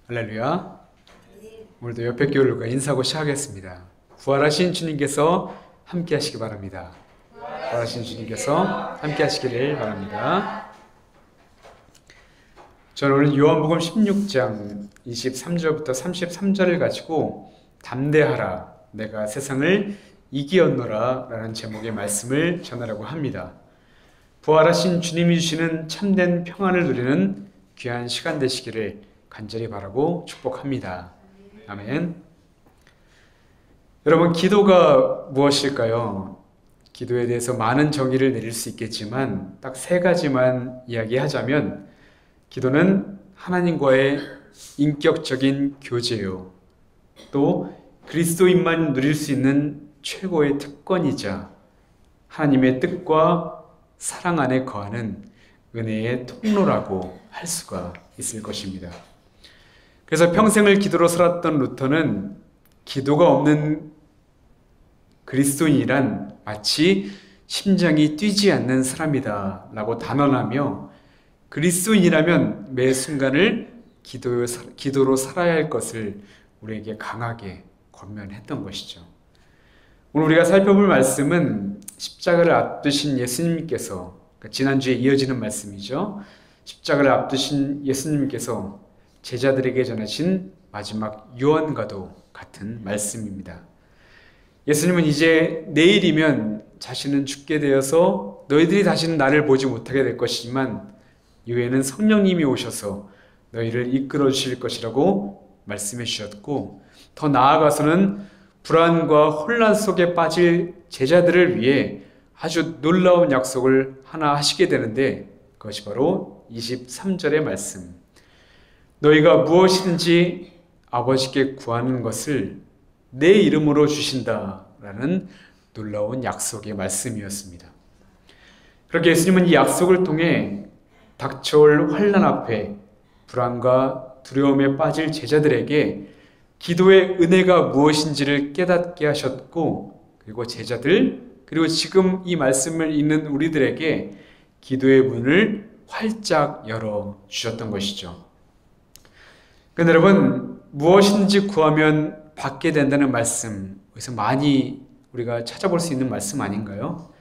할렐루야. 오늘도 옆에 교회들과 인사하고 시작하겠습니다. 부활하신 주님께서 함께 하시기 바랍니다. 부활하신 주님께서 함께 하시기를 바랍니다. 저는 오늘 요한복음 16장 23절부터 33절을 가지고 담대하라 내가 세상을 이기었노라 라는 제목의 말씀을 전하려고 합니다. 부활하신 주님이 주시는 참된 평안을 누리는 귀한 시간 되시기를 간절히 바라고 축복합니다. 아멘. 여러분, 기도가 무엇일까요? 기도에 대해서 많은 정의를 내릴 수 있겠지만 딱 세 가지만 이야기하자면 기도는 하나님과의 인격적인 교제요, 또 그리스도인만 누릴 수 있는 최고의 특권이자 하나님의 뜻과 사랑 안에 거하는 은혜의 통로라고 할 수가 있을 것입니다. 그래서 평생을 기도로 살았던 루터는 기도가 없는 그리스도인이란 마치 심장이 뛰지 않는 사람이다 라고 단언하며, 그리스도인이라면 매 순간을 기도로 살아야 할 것을 우리에게 강하게 권면했던 것이죠. 오늘 우리가 살펴볼 말씀은 십자가를 앞두신 예수님께서, 지난주에 이어지는 말씀이죠. 십자가를 앞두신 예수님께서 제자들에게 전하신 마지막 유언과도 같은 말씀입니다. 예수님은 이제 내일이면 자신은 죽게 되어서 너희들이 다시는 나를 보지 못하게 될 것이지만 이후에는 성령님이 오셔서 너희를 이끌어 주실 것이라고 말씀해 주셨고, 더 나아가서는 불안과 혼란 속에 빠질 제자들을 위해 아주 놀라운 약속을 하나 하시게 되는데, 그것이 바로 23절의 말씀. 너희가 무엇이든지 아버지께 구하는 것을 내 이름으로 주신다라는 놀라운 약속의 말씀이었습니다. 그렇게 예수님은 이 약속을 통해 닥쳐올 환난 앞에 불안과 두려움에 빠질 제자들에게 기도의 은혜가 무엇인지를 깨닫게 하셨고, 그리고 제자들, 그리고 지금 이 말씀을 읽는 우리들에게 기도의 문을 활짝 열어 주셨던 것이죠. 그런데 여러분, 무엇인지 구하면 받게 된다는 말씀, 여기서 많이 우리가 찾아볼 수 있는 말씀 아닌가요?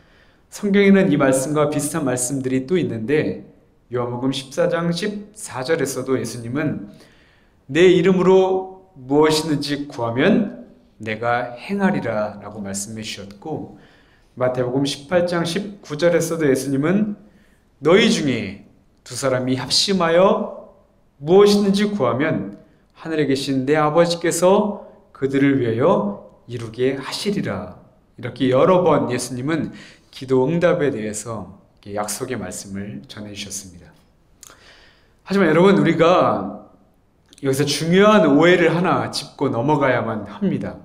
성경에는 이 말씀과 비슷한 말씀들이 또 있는데, 요한복음 14장 14절에서도 예수님은 내 이름으로 무엇이든지 구하면 내가 행하리라 라고 말씀해 주셨고, 마태복음 18장 19절에서도 예수님은 너희 중에 두 사람이 합심하여 무엇이든지 구하면 하늘에 계신 내 아버지께서 그들을 위하여 이루게 하시리라. 이렇게 여러 번 예수님은 기도 응답에 대해서 약속의 말씀을 전해주셨습니다. 하지만 여러분, 우리가 여기서 중요한 오해를 하나 짚고 넘어가야만 합니다.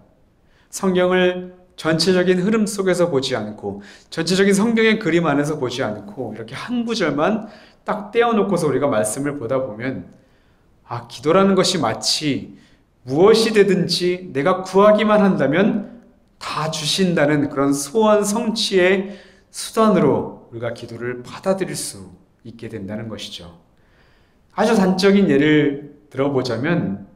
성경을 전체적인 흐름 속에서 보지 않고, 전체적인 성경의 그림 안에서 보지 않고, 이렇게 한 구절만 딱 떼어놓고서 우리가 말씀을 보다 보면, 기도라는 것이 마치 무엇이 되든지 내가 구하기만 한다면 다 주신다는 그런 소원 성취의 수단으로 우리가 기도를 받아들일 수 있게 된다는 것이죠. 아주 단적인 예를 들어보자면,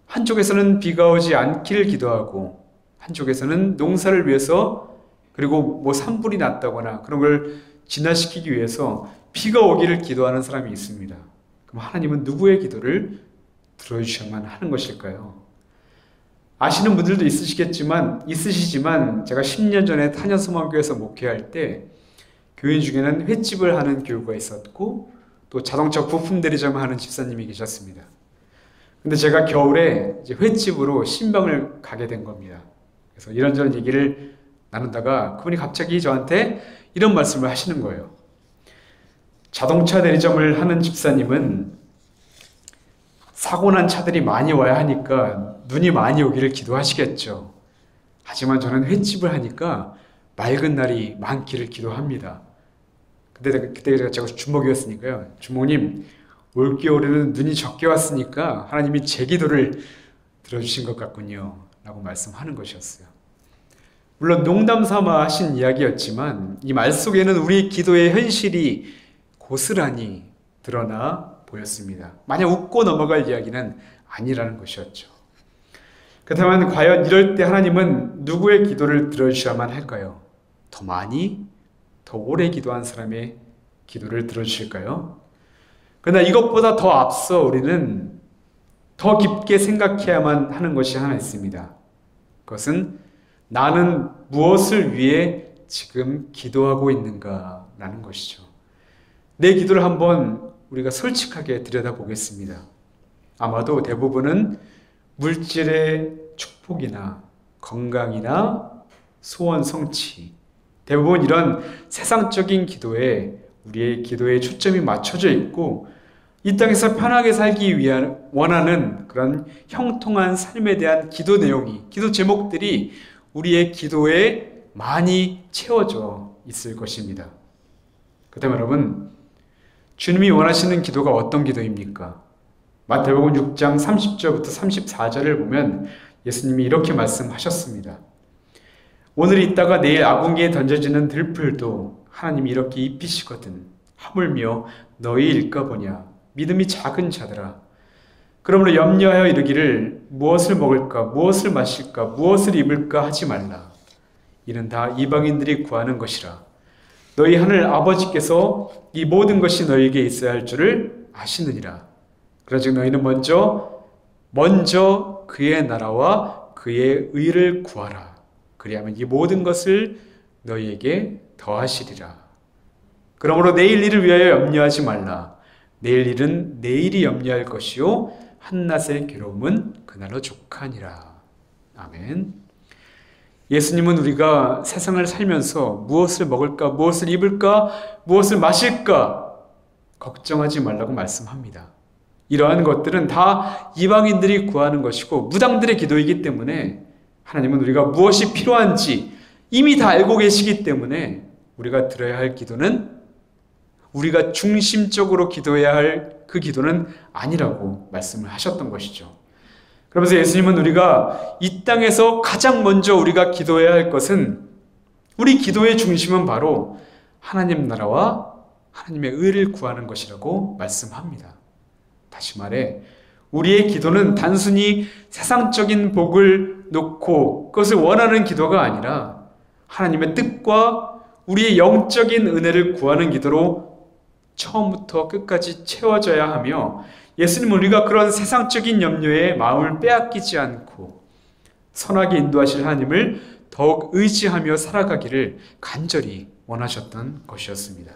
한쪽에서는 비가 오지 않기를 기도하고, 한쪽에서는 농사를 위해서, 그리고 산불이 났다거나 그런 걸 진화시키기 위해서 비가 오기를 기도하는 사람이 있습니다. 그럼 하나님은 누구의 기도를 들어주셔야만 하는 것일까요? 아시는 분들도 있으시지만 제가 10년 전에 탄현소망교회에서 목회할 때 교인 중에는 횟집을 하는 교우가 있었고, 또 자동차 부품 대리점을 하는 집사님이 계셨습니다. 근데 제가 겨울에 이제 횟집으로 신방을 가게 된 겁니다. 그래서 이런저런 얘기를 나누다가 그분이 갑자기 저한테 이런 말씀을 하시는 거예요. 자동차 대리점을 하는 집사님은 사고난 차들이 많이 와야 하니까 눈이 많이 오기를 기도하시겠죠. 하지만 저는 횟집을 하니까 맑은 날이 많기를 기도합니다. 그때 제가 주목이었으니까요. 주목님, 올겨울에는 눈이 적게 왔으니까 하나님이 제 기도를 들어주신 것 같군요 라고 말씀하는 것이었어요. 물론 농담 삼아 하신 이야기였지만 이 말 속에는 우리 기도의 현실이 고스란히 드러나 보였습니다. 마냥 웃고 넘어갈 이야기는 아니라는 것이었죠. 그렇다면 과연 이럴 때 하나님은 누구의 기도를 들어주셔야만 할까요? 더 많이, 더 오래 기도한 사람의 기도를 들어주실까요? 그러나 이것보다 더 앞서 우리는 더 깊게 생각해야만 하는 것이 하나 있습니다. 그것은 나는 무엇을 위해 지금 기도하고 있는가 라는 것이죠. 내 기도를 한번 우리가 솔직하게 들여다보겠습니다. 아마도 대부분은 물질의 축복이나 건강이나 소원 성취, 대부분 이런 세상적인 기도에 우리의 기도의 초점이 맞춰져 있고 이 땅에서 편하게 살기 위한 원하는 그런 형통한 삶에 대한 기도 내용이, 기도 제목들이 우리의 기도에 많이 채워져 있을 것입니다. 그렇다면 여러분, 주님이 원하시는 기도가 어떤 기도입니까? 마태복음 6장 30절부터 34절을 보면 예수님이 이렇게 말씀하셨습니다. 오늘 있다가 내일 아궁이에 던져지는 들풀도 하나님이 이렇게 입히시거든. 하물며 너희일까 보냐. 믿음이 작은 자들아. 그러므로 염려하여 이르기를 무엇을 먹을까, 무엇을 마실까, 무엇을 입을까 하지 말라. 이는 다 이방인들이 구하는 것이라. 너희 하늘 아버지께서 이 모든 것이 너희에게 있어야 할 줄을 아시느니라. 그러즉 너희는 먼저 그의 나라와 그의 의를 구하라. 그리하면 이 모든 것을 너희에게 더하시리라. 그러므로 내일 일을 위하여 염려하지 말라. 내일 일은 내일이 염려할 것이요 한낮의 괴로움은 그날로 족하니라. 아멘. 예수님은 우리가 세상을 살면서 무엇을 먹을까, 무엇을 입을까, 무엇을 마실까 걱정하지 말라고 말씀합니다. 이러한 것들은 다 이방인들이 구하는 것이고 무당들의 기도이기 때문에 하나님은 우리가 무엇이 필요한지 이미 다 알고 계시기 때문에 우리가 드려야 할 기도는, 우리가 중심적으로 기도해야 할 그 기도는 아니라고 말씀을 하셨던 것이죠. 그러면서 예수님은 우리가 이 땅에서 가장 먼저 우리가 기도해야 할 것은, 우리 기도의 중심은 바로 하나님 나라와 하나님의 의를 구하는 것이라고 말씀합니다. 다시 말해 우리의 기도는 단순히 세상적인 복을 놓고 그것을 원하는 기도가 아니라 하나님의 뜻과 우리의 영적인 은혜를 구하는 기도로 처음부터 끝까지 채워져야 하며, 예수님은 우리가 그런 세상적인 염려에 마음을 빼앗기지 않고 선하게 인도하실 하나님을 더욱 의지하며 살아가기를 간절히 원하셨던 것이었습니다.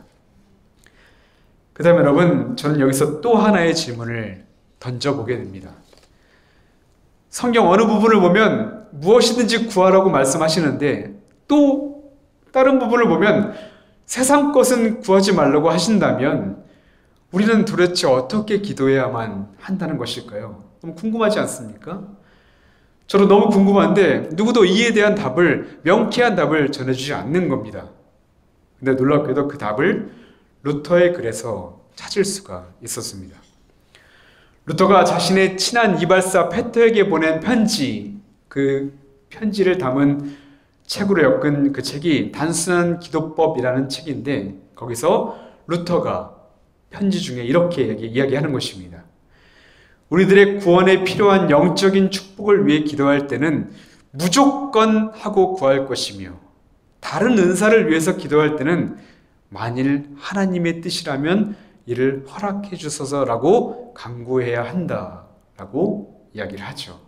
그 다음에 여러분, 저는 여기서 또 하나의 질문을 던져보게 됩니다. 성경 어느 부분을 보면 무엇이든지 구하라고 말씀하시는데 또 다른 부분을 보면 세상 것은 구하지 말라고 하신다면 우리는 도대체 어떻게 기도해야만 한다는 것일까요? 너무 궁금하지 않습니까? 저도 너무 궁금한데 누구도 이에 대한 답을, 명쾌한 답을 전해주지 않는 겁니다. 근데 놀랍게도 그 답을 루터의 글에서 찾을 수가 있었습니다. 루터가 자신의 친한 이발사 페터에게 보낸 편지, 그 편지를 담은 책으로 엮은 그 책이 단순한 기도법이라는 책인데, 거기서 루터가 편지 중에 이렇게 이야기하는 것입니다. 우리들의 구원에 필요한 영적인 축복을 위해 기도할 때는 무조건 하고 구할 것이며, 다른 은사를 위해서 기도할 때는 만일 하나님의 뜻이라면 이를 허락해 주소서라고 간구해야 한다라고 이야기를 하죠.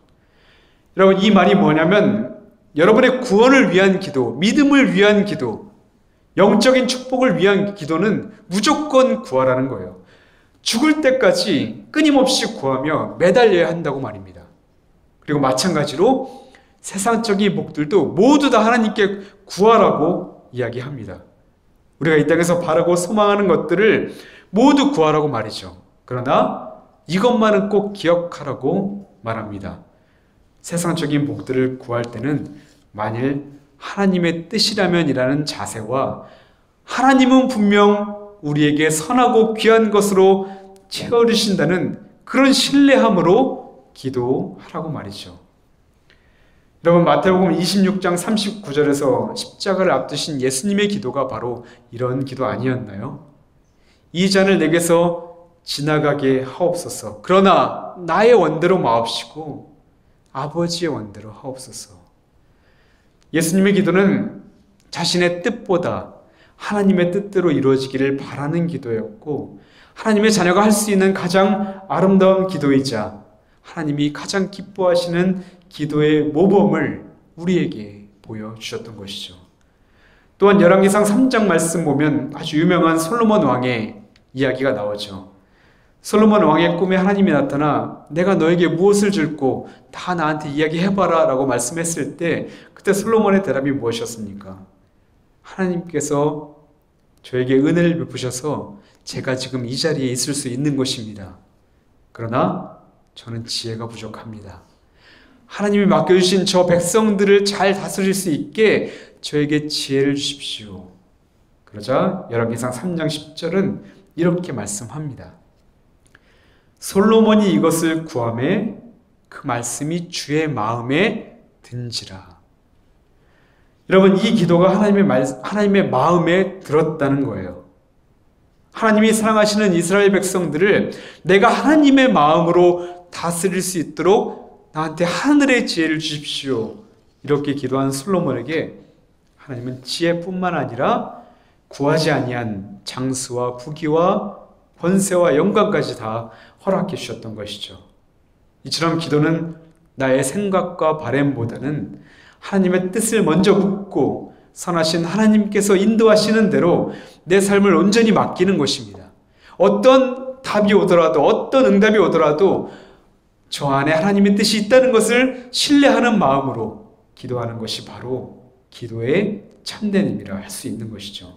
여러분, 이 말이 뭐냐면 여러분의 구원을 위한 기도, 믿음을 위한 기도, 영적인 축복을 위한 기도는 무조건 구하라는 거예요. 죽을 때까지 끊임없이 구하며 매달려야 한다고 말입니다. 그리고 마찬가지로 세상적인 복들도 모두 다 하나님께 구하라고 이야기합니다. 우리가 이 땅에서 바라고 소망하는 것들을 모두 구하라고 말이죠. 그러나 이것만은 꼭 기억하라고 말합니다. 세상적인 복들을 구할 때는 만일 하나님의 뜻이라면이라는 자세와 하나님은 분명 우리에게 선하고 귀한 것으로 채워주신다는 그런 신뢰함으로 기도하라고 말이죠. 여러분, 마태복음 26장 39절에서 십자가를 앞두신 예수님의 기도가 바로 이런 기도 아니었나요? 이 잔을 내게서 지나가게 하옵소서. 그러나 나의 원대로 마옵시고 아버지의 원대로 하옵소서. 예수님의 기도는 자신의 뜻보다 하나님의 뜻대로 이루어지기를 바라는 기도였고, 하나님의 자녀가 할 수 있는 가장 아름다운 기도이자 하나님이 가장 기뻐하시는 기도의 모범을 우리에게 보여주셨던 것이죠. 또한 열왕기상 3장 말씀 보면 아주 유명한 솔로몬 왕의 이야기가 나오죠. 솔로몬 왕의 꿈에 하나님이 나타나 내가 너에게 무엇을 줄고 다 나한테 이야기해봐라 라고 말씀했을 때, 그때 솔로몬의 대답이 무엇이었습니까? 하나님께서 저에게 은혜를 베푸셔서 제가 지금 이 자리에 있을 수 있는 것입니다. 그러나 저는 지혜가 부족합니다. 하나님이 맡겨주신 저 백성들을 잘 다스릴 수 있게 저에게 지혜를 주십시오. 그러자 열왕기상 3장 10절은 이렇게 말씀합니다. 솔로몬이 이것을 구하매 그 말씀이 주의 마음에 든지라. 여러분, 이 기도가 하나님의 마음에 들었다는 거예요. 하나님이 사랑하시는 이스라엘 백성들을 내가 하나님의 마음으로 다스릴 수 있도록 나한테 하늘의 지혜를 주십시오. 이렇게 기도한 솔로몬에게 하나님은 지혜뿐만 아니라 구하지 아니한 장수와 부귀와 권세와 영광까지 다 허락해 주셨던 것이죠. 이처럼 기도는 나의 생각과 바램보다는 하나님의 뜻을 먼저 묻고 선하신 하나님께서 인도하시는 대로 내 삶을 온전히 맡기는 것입니다. 어떤 답이 오더라도, 어떤 응답이 오더라도 저 안에 하나님의 뜻이 있다는 것을 신뢰하는 마음으로 기도하는 것이 바로 기도의 참된 의미라 할 수 있는 것이죠.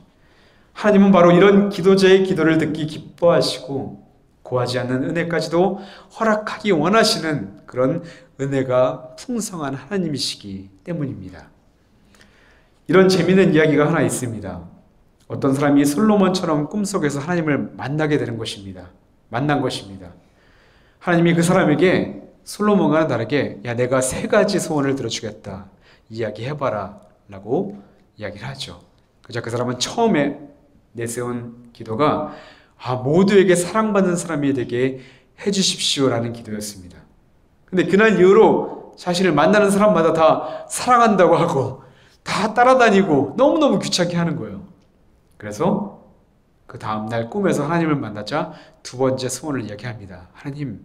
하나님은 바로 이런 기도자의 기도를 듣기 기뻐하시고 고하지 않는 은혜까지도 허락하기 원하시는 그런 은혜가 풍성한 하나님이시기 때문입니다. 이런 재미있는 이야기가 하나 있습니다. 어떤 사람이 솔로몬처럼 꿈속에서 하나님을 만나게 되는 것입니다. 만난 것입니다. 하나님이 그 사람에게 솔로몬과는 다르게 야, 내가 3가지 소원을 들어주겠다. 이야기해봐라 라고 이야기를 하죠. 그저 그 사람은 처음에 내세운 기도가 모두에게 사랑받는 사람이 되게 해주십시오라는 기도였습니다. 근데 그날 이후로 자신을 만나는 사람마다 다 사랑한다고 하고 다 따라다니고 너무너무 귀찮게 하는 거예요. 그래서 그 다음날 꿈에서 하나님을 만나자 2번째 소원을 이야기합니다. 하나님,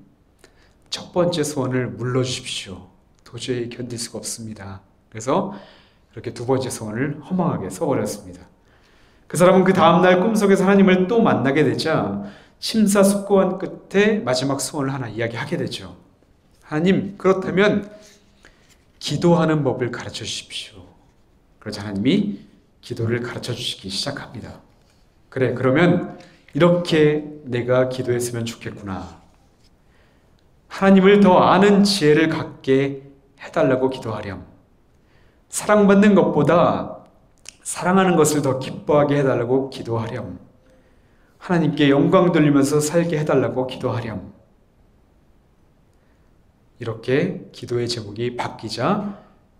첫 번째 소원을 물러주십시오. 도저히 견딜 수가 없습니다. 그래서 그렇게 2번째 소원을 허망하게 써버렸습니다. 그 사람은 그 다음날 꿈속에서 하나님을 또 만나게 되자 심사숙고한 끝에 마지막 소원을 하나 이야기하게 되죠. 하나님, 그렇다면 기도하는 법을 가르쳐 주십시오. 그러자 하나님이 기도를 가르쳐 주시기 시작합니다. 그래, 그러면 이렇게 내가 기도했으면 좋겠구나. 하나님을 더 아는 지혜를 갖게 해달라고 기도하렴. 사랑받는 것보다 사랑하는 것을 더 기뻐하게 해달라고 기도하렴. 하나님께 영광 돌리면서 살게 해달라고 기도하렴. 이렇게 기도의 제목이 바뀌자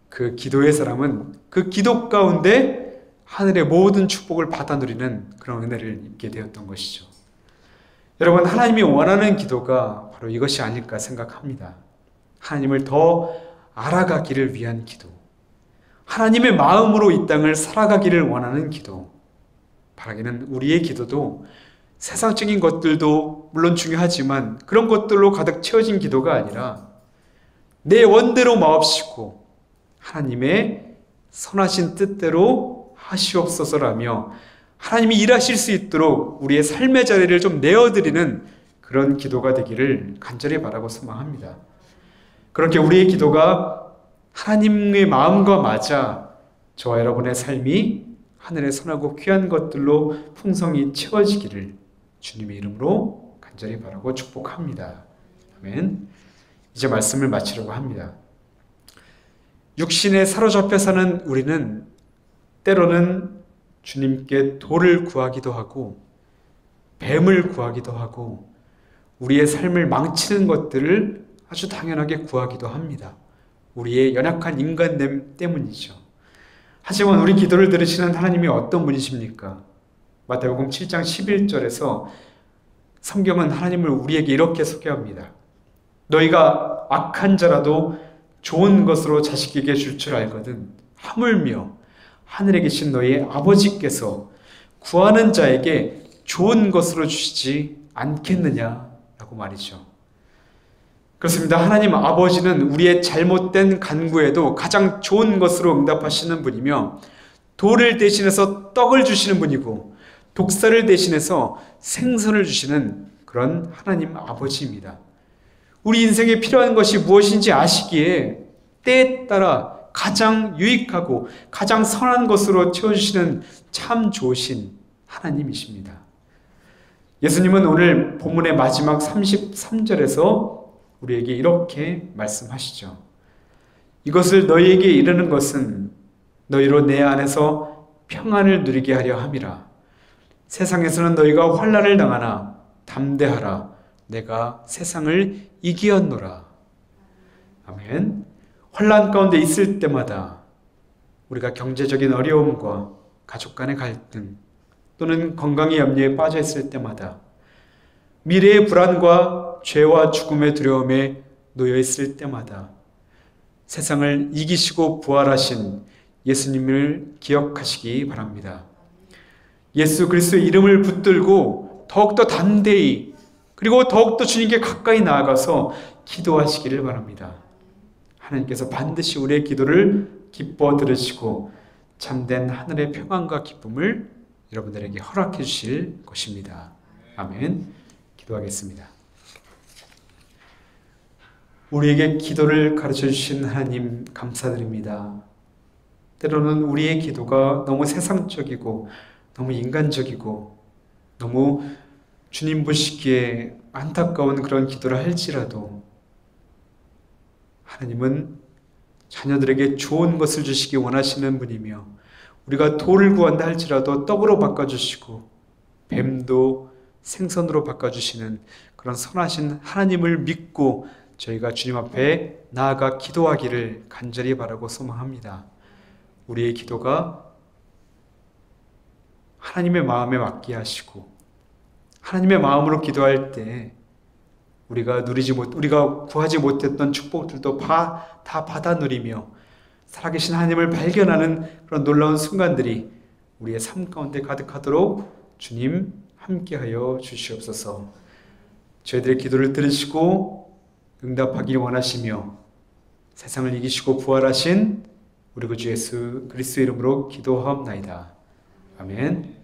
그 기도의 사람은 그 기도 가운데 하늘의 모든 축복을 받아 누리는 그런 은혜를 입게 되었던 것이죠. 여러분, 하나님이 원하는 기도가 바로 이것이 아닐까 생각합니다. 하나님을 더 알아가기를 위한 기도, 하나님의 마음으로 이 땅을 살아가기를 원하는 기도. 바라기는 우리의 기도도 세상적인 것들도 물론 중요하지만 그런 것들로 가득 채워진 기도가 아니라 내 원대로 마옵시고 하나님의 선하신 뜻대로 하시옵소서라며 하나님이 일하실 수 있도록 우리의 삶의 자리를 좀 내어드리는 그런 기도가 되기를 간절히 바라고 소망합니다. 그렇게 우리의 기도가 하나님의 마음과 맞아 저와 여러분의 삶이 하늘의 선하고 귀한 것들로 풍성히 채워지기를 주님의 이름으로 간절히 바라고 축복합니다. 아멘. 이제 말씀을 마치려고 합니다. 육신에 사로잡혀 사는 우리는 때로는 주님께 돌을 구하기도 하고 뱀을 구하기도 하고 우리의 삶을 망치는 것들을 아주 당연하게 구하기도 합니다. 우리의 연약한 인간됨 때문이죠. 하지만 우리 기도를 들으시는 하나님이 어떤 분이십니까? 마태복음 7장 11절에서 성경은 하나님을 우리에게 이렇게 소개합니다. 너희가 악한 자라도 좋은 것으로 자식에게 줄 줄 알거든 하물며 하늘에 계신 너희 아버지께서 구하는 자에게 좋은 것으로 주시지 않겠느냐라고 말이죠. 그렇습니다. 하나님 아버지는 우리의 잘못된 간구에도 가장 좋은 것으로 응답하시는 분이며 돌을 대신해서 떡을 주시는 분이고 독사를 대신해서 생선을 주시는 그런 하나님 아버지입니다. 우리 인생에 필요한 것이 무엇인지 아시기에 때에 따라 가장 유익하고 가장 선한 것으로 채워주시는 참 좋으신 하나님이십니다. 예수님은 오늘 본문의 마지막 33절에서 우리에게 이렇게 말씀하시죠. 이것을 너희에게 이르는 것은 너희로 내 안에서 평안을 누리게 하려 함이라. 세상에서는 너희가 환난을 당하나 담대하라. 내가 세상을 이기었노라. 아멘. 환난 가운데 있을 때마다 우리가 경제적인 어려움과 가족 간의 갈등 또는 건강의 염려에 빠져 있을 때마다 미래의 불안과 죄와 죽음의 두려움에 놓여 있을 때마다 세상을 이기시고 부활하신 예수님을 기억하시기 바랍니다. 예수 그리스도의 이름을 붙들고 더욱더 담대히 그리고 더욱더 주님께 가까이 나아가서 기도하시기를 바랍니다. 하나님께서 반드시 우리의 기도를 기뻐 들으시고 참된 하늘의 평안과 기쁨을 여러분들에게 허락해 주실 것입니다. 아멘. 기도하겠습니다. 우리에게 기도를 가르쳐 주신 하나님 감사드립니다. 때로는 우리의 기도가 너무 세상적이고 너무 인간적이고 너무 주님 보시기에 안타까운 그런 기도를 할지라도 하나님은 자녀들에게 좋은 것을 주시기 원하시는 분이며 우리가 돌을 구한다 할지라도 떡으로 바꿔주시고 뱀도 생선으로 바꿔주시는 그런 선하신 하나님을 믿고 저희가 주님 앞에 나아가 기도하기를 간절히 바라고 소망합니다. 우리의 기도가 하나님의 마음에 맞게 하시고 하나님의 마음으로 기도할 때 우리가 구하지 못했던 축복들도 다 받아 누리며 살아계신 하나님을 발견하는 그런 놀라운 순간들이 우리의 삶 가운데 가득하도록 주님 함께하여 주시옵소서. 저희들의 기도를 들으시고 응답하길 원하시며 세상을 이기시고 부활하신 우리 구주 예수 그리스도의 이름으로 기도하옵나이다. 아멘.